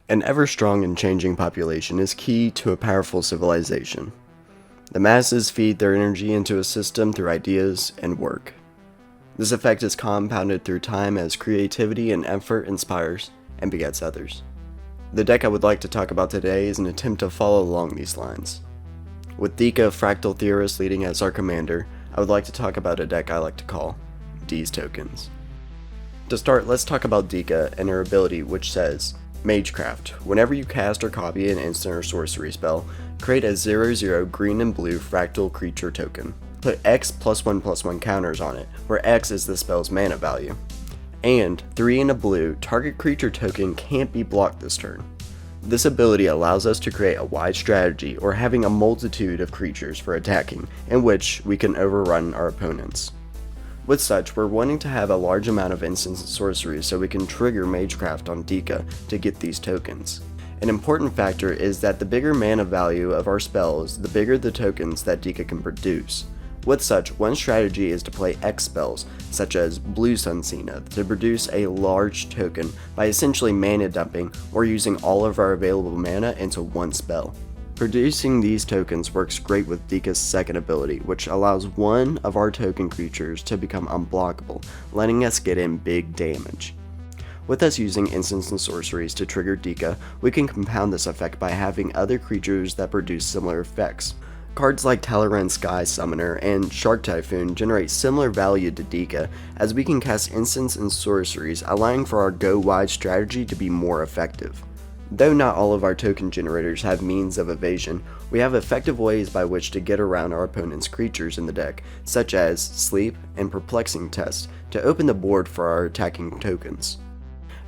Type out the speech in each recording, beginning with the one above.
An ever-strong and changing population is key to a powerful civilization. The masses feed their energy into a system through ideas and work. This effect is compounded through time as creativity and effort inspires and begets others. The deck I would like to talk about today is an attempt to follow along these lines. With Deekah, Fractal Theorist leading as our commander, I would like to talk about a deck I like to call D's Tokens. To start, let's talk about Deekah and her ability, which says, Magecraft. Whenever you cast or copy an instant or sorcery spell, create a 0/0 green and blue fractal creature token. Put X +1/+1 counters on it, where X is the spell's mana value. And 3 and a blue, target creature token can't be blocked this turn. This ability allows us to create a wide strategy or having a multitude of creatures for attacking, in which we can overrun our opponents. With such, we're wanting to have a large amount of instants and sorceries so we can trigger Magecraft on Deekah to get these tokens. An important factor is that the bigger mana value of our spells, the bigger the tokens that Deekah can produce. With such, one strategy is to play X spells, such as Blue Sunsina, to produce a large token by essentially mana dumping or using all of our available mana into one spell. Producing these tokens works great with Deekah's second ability, which allows one of our token creatures to become unblockable, letting us get in big damage. With us using instants and sorceries to trigger Deekah, we can compound this effect by having other creatures that produce similar effects. Cards like Tal'Daren's Sky Summoner and Shark Typhoon generate similar value to Deekah, as we can cast instants and sorceries, allowing for our go-wide strategy to be more effective. Though not all of our token generators have means of evasion, we have effective ways by which to get around our opponent's creatures in the deck, such as Sleep and Perplexing Test, to open the board for our attacking tokens.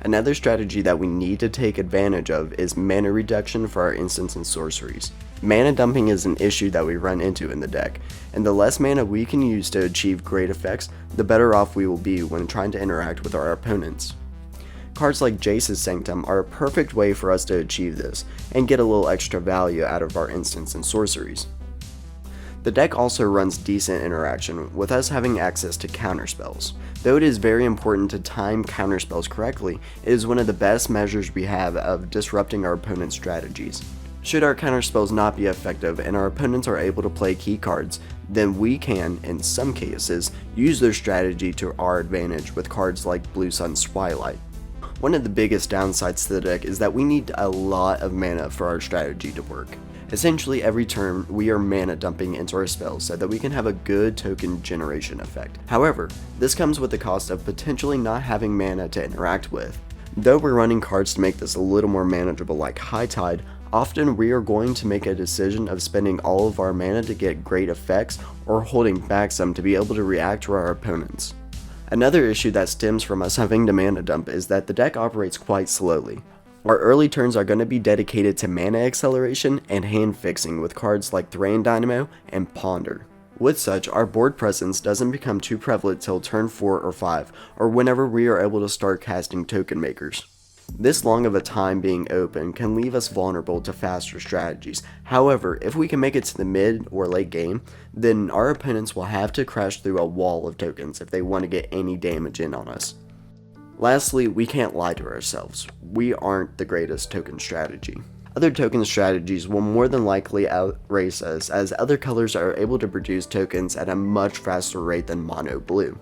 Another strategy that we need to take advantage of is mana reduction for our instants and sorceries. Mana dumping is an issue that we run into in the deck, and the less mana we can use to achieve great effects, the better off we will be when trying to interact with our opponents. Cards like Jace's Sanctum are a perfect way for us to achieve this, and get a little extra value out of our instants and sorceries. The deck also runs decent interaction, with us having access to counterspells. Though it is very important to time counterspells correctly, it is one of the best measures we have of disrupting our opponent's strategies. Should our counterspells not be effective and our opponents are able to play key cards, then we can, in some cases, use their strategy to our advantage with cards like Blue Sun's Twilight. One of the biggest downsides to the deck is that we need a lot of mana for our strategy to work. Essentially every turn we are mana dumping into our spells so that we can have a good token generation effect. However, this comes with the cost of potentially not having mana to interact with. Though we're running cards to make this a little more manageable like High Tide, often we are going to make a decision of spending all of our mana to get great effects or holding back some to be able to react to our opponents. Another issue that stems from us having to mana dump is that the deck operates quite slowly. Our early turns are going to be dedicated to mana acceleration and hand fixing with cards like Thrain Dynamo and Ponder. With such, our board presence doesn't become too prevalent till turn 4 or 5, or whenever we are able to start casting token makers. This long of a time being open can leave us vulnerable to faster strategies. However, if we can make it to the mid or late game, then our opponents will have to crash through a wall of tokens if they want to get any damage in on us. Lastly, we can't lie to ourselves. We aren't the greatest token strategy. Other token strategies will more than likely outrace us, as other colors are able to produce tokens at a much faster rate than mono blue.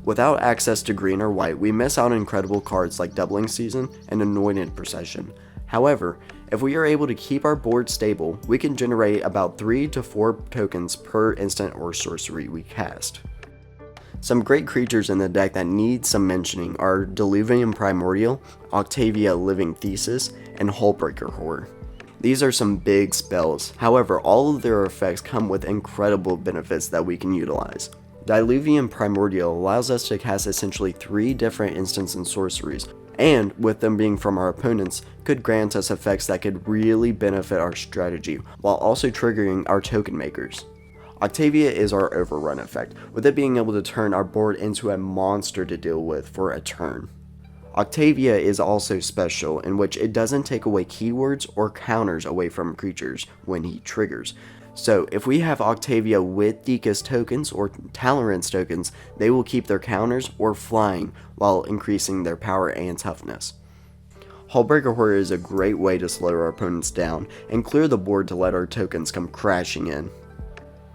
Without access to green or white, we miss out on incredible cards like Doubling Season and Anointed Procession. However, if we are able to keep our board stable, we can generate about 3 to 4 tokens per instant or sorcery we cast. Some great creatures in the deck that need some mentioning are Diluvian Primordial, Octavia Living Thesis, and Hullbreaker Horror. These are some big spells, however all of their effects come with incredible benefits that we can utilize. Diluvian Primordial allows us to cast essentially 3 different instants and sorceries, and with them being from our opponents, could grant us effects that could really benefit our strategy, while also triggering our token makers. Octavia is our overrun effect, with it being able to turn our board into a monster to deal with for a turn. Octavia is also special in which it doesn't take away keywords or counters away from creatures when he triggers. So if we have Octavia with Deekah's tokens or Tal'Daren's tokens, they will keep their counters or flying while increasing their power and toughness. Hullbreaker Horror is a great way to slow our opponents down and clear the board to let our tokens come crashing in.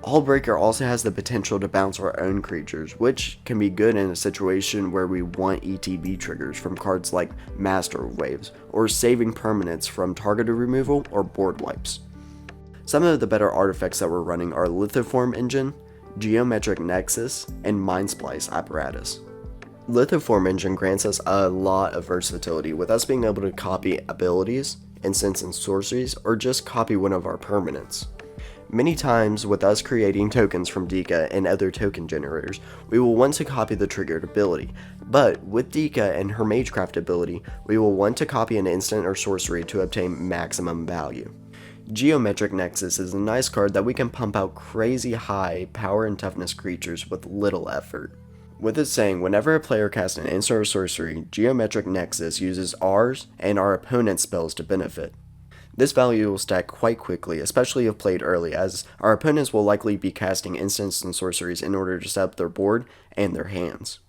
Hullbreaker also has the potential to bounce our own creatures, which can be good in a situation where we want ETB triggers from cards like Master of Waves, or saving permanents from targeted removal or board wipes. Some of the better artifacts that we're running are Lithoform Engine, Geometric Nexus, and Mind Splice Apparatus. Lithoform Engine grants us a lot of versatility, with us being able to copy abilities, instants, and sorceries, or just copy one of our permanents. Many times, with us creating tokens from Deekah and other token generators, we will want to copy the triggered ability, but with Deekah and her Magecraft ability, we will want to copy an instant or sorcery to obtain maximum value. Geometric Nexus is a nice card that we can pump out crazy high power and toughness creatures with little effort. With it saying, whenever a player casts an instant or sorcery, Geometric Nexus uses ours and our opponent's spells to benefit. This value will stack quite quickly, especially if played early, as our opponents will likely be casting instants and sorceries in order to set up their board and their hands.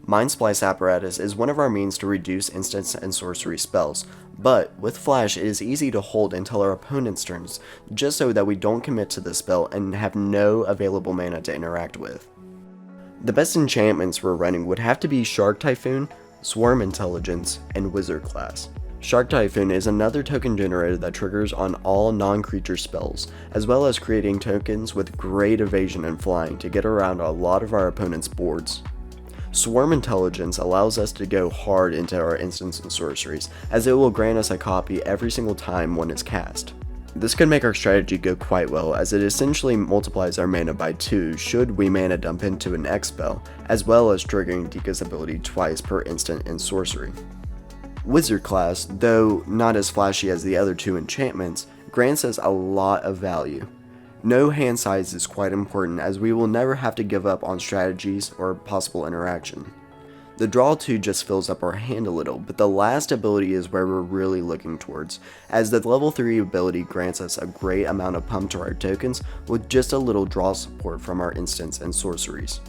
Mind Splice Apparatus is one of our means to reduce instants and sorcery spells, but with Flash it is easy to hold until our opponent's turns, just so that we don't commit to the spell and have no available mana to interact with. The best enchantments we're running would have to be Shark Typhoon, Swarm Intelligence, and Wizard class. Shark Typhoon is another token generator that triggers on all non-creature spells, as well as creating tokens with great evasion and flying to get around a lot of our opponent's boards. Swarm Intelligence allows us to go hard into our instants and sorceries, as it will grant us a copy every single time one is cast. This could make our strategy go quite well, as it essentially multiplies our mana by 2 should we mana dump into an X spell, as well as triggering Deekah's ability twice per instant and sorcery. Wizard class, though not as flashy as the other two enchantments, grants us a lot of value. No hand size is quite important, as we will never have to give up on strategies or possible interaction. The draw 2 just fills up our hand a little, but the last ability is where we're really looking towards, as the level 3 ability grants us a great amount of pump to our tokens with just a little draw support from our instants and sorceries.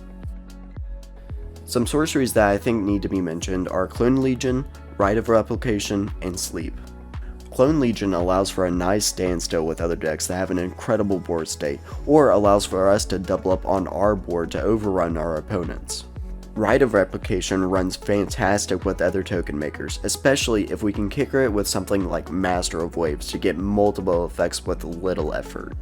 Some sorceries that I think need to be mentioned are Clone Legion, Rite of Replication, and Sleep. Clone Legion allows for a nice standstill with other decks that have an incredible board state, or allows for us to double up on our board to overrun our opponents. Rite of Replication runs fantastic with other token makers, especially if we can kicker it with something like Master of Waves to get multiple effects with little effort.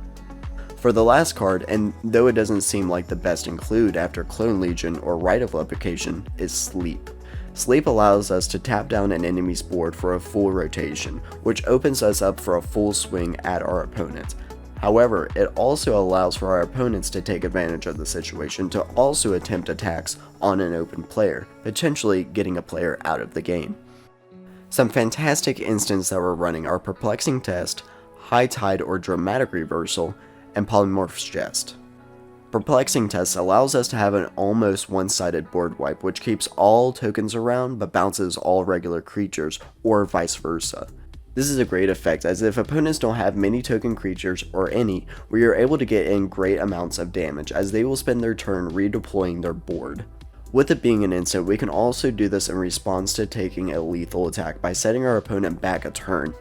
For the last card, and though it doesn't seem like the best include after Clone Legion or Rite of Replication, is Sleep. Sleep allows us to tap down an enemy's board for a full rotation, which opens us up for a full swing at our opponent. However, it also allows for our opponents to take advantage of the situation to also attempt attacks on an open player, potentially getting a player out of the game. Some fantastic instants that we're running are Perplexing Test, High Tide or Dramatic Reversal, and Polymorph's Jest. Perplexing Test allows us to have an almost one-sided board wipe, which keeps all tokens around but bounces all regular creatures, or vice versa. This is a great effect, as if opponents don't have many token creatures, or any, we are able to get in great amounts of damage, as they will spend their turn redeploying their board. With it being an instant, we can also do this in response to taking a lethal attack by setting our opponent back a turn.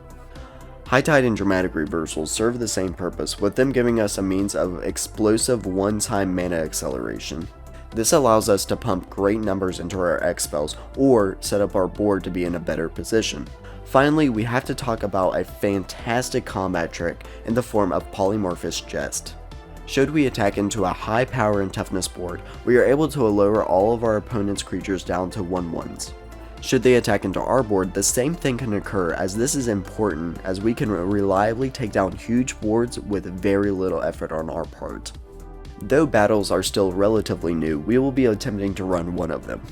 High Tide and Dramatic Reversal serve the same purpose, with them giving us a means of explosive one-time mana acceleration. This allows us to pump great numbers into our X spells, or set up our board to be in a better position. Finally, we have to talk about a fantastic combat trick in the form of Polymorphous Jest. Should we attack into a high power and toughness board, we are able to lower all of our opponent's creatures down to 1/1s. Should they attack into our board, the same thing can occur, as this is important, as we can reliably take down huge boards with very little effort on our part. Though battles are still relatively new, we will be attempting to run one of them.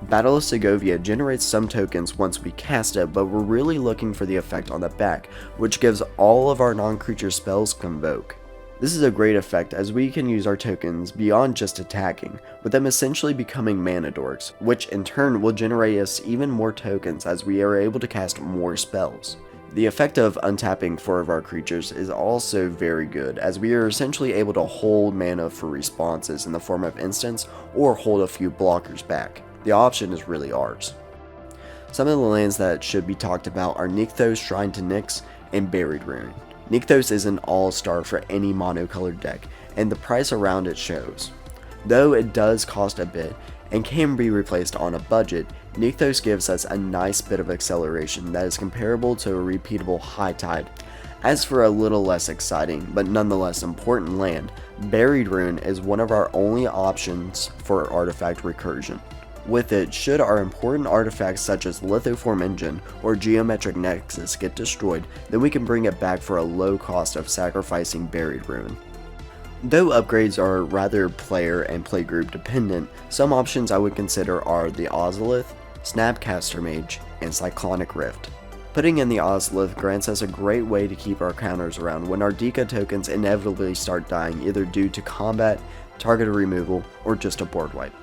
Battle of Segovia generates some tokens once we cast it, but we're really looking for the effect on the back, which gives all of our non-creature spells Convoke. This is a great effect, as we can use our tokens beyond just attacking, with them essentially becoming mana dorks, which in turn will generate us even more tokens as we are able to cast more spells. The effect of untapping 4 of our creatures is also very good, as we are essentially able to hold mana for responses in the form of instants, or hold a few blockers back. The option is really ours. Some of the lands that should be talked about are Nykthos, Shrine to Nyx, and Buried Ruin. Nykthos is an all-star for any monocolored deck, and the price around it shows. Though it does cost a bit, and can be replaced on a budget, Nykthos gives us a nice bit of acceleration that is comparable to a repeatable High Tide. As for a little less exciting, but nonetheless important land, Buried Ruin is one of our only options for artifact recursion. With it, should our important artifacts such as Lithoform Engine or Geometric Nexus get destroyed, then we can bring it back for a low cost of sacrificing Buried Ruin. Though upgrades are rather player and playgroup dependent, some options I would consider are the Ozolith, Snapcaster Mage, and Cyclonic Rift. Putting in the Ozolith grants us a great way to keep our counters around when our Deekah tokens inevitably start dying either due to combat, targeted removal, or just a board wipe.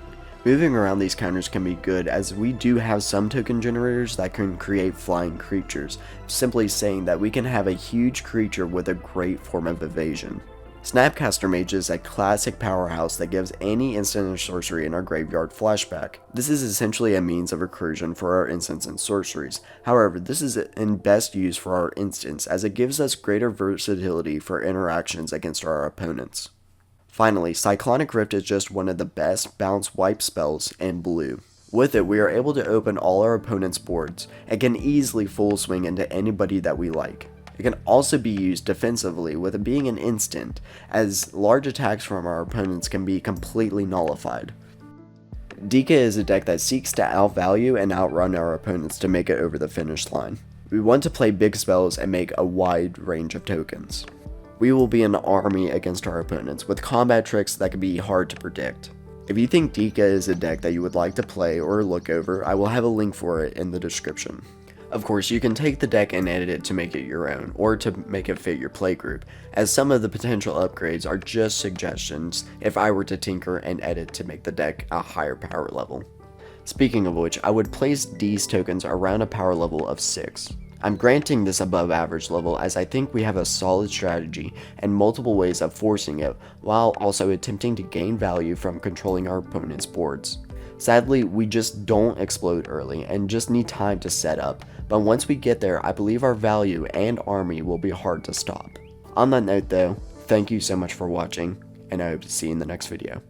Moving around these counters can be good as we do have some token generators that can create flying creatures, simply saying that we can have a huge creature with a great form of evasion. Snapcaster Mage is a classic powerhouse that gives any instant or sorcery in our graveyard flashback. This is essentially a means of recursion for our instants and sorceries. However, this is in best use for our instants as it gives us greater versatility for interactions against our opponents. Finally, Cyclonic Rift is just one of the best bounce wipe spells in blue. With it, we are able to open all our opponent's boards and can easily full swing into anybody that we like. It can also be used defensively with it being an instant, as large attacks from our opponents can be completely nullified. Deekah is a deck that seeks to outvalue and outrun our opponents to make it over the finish line. We want to play big spells and make a wide range of tokens. We will be an army against our opponents with combat tricks that can be hard to predict. If you think Deekah is a deck that you would like to play or look over, I will have a link for it in the description. Of course, you can take the deck and edit it to make it your own, or to make it fit your playgroup, as some of the potential upgrades are just suggestions if I were to tinker and edit to make the deck a higher power level. Speaking of which, I would place these tokens around a power level of 6. I'm granting this above average level as I think we have a solid strategy and multiple ways of forcing it, while also attempting to gain value from controlling our opponent's boards. Sadly, we just don't explode early and just need time to set up, but once we get there, I believe our value and army will be hard to stop. On that note though, thank you so much for watching, and I hope to see you in the next video.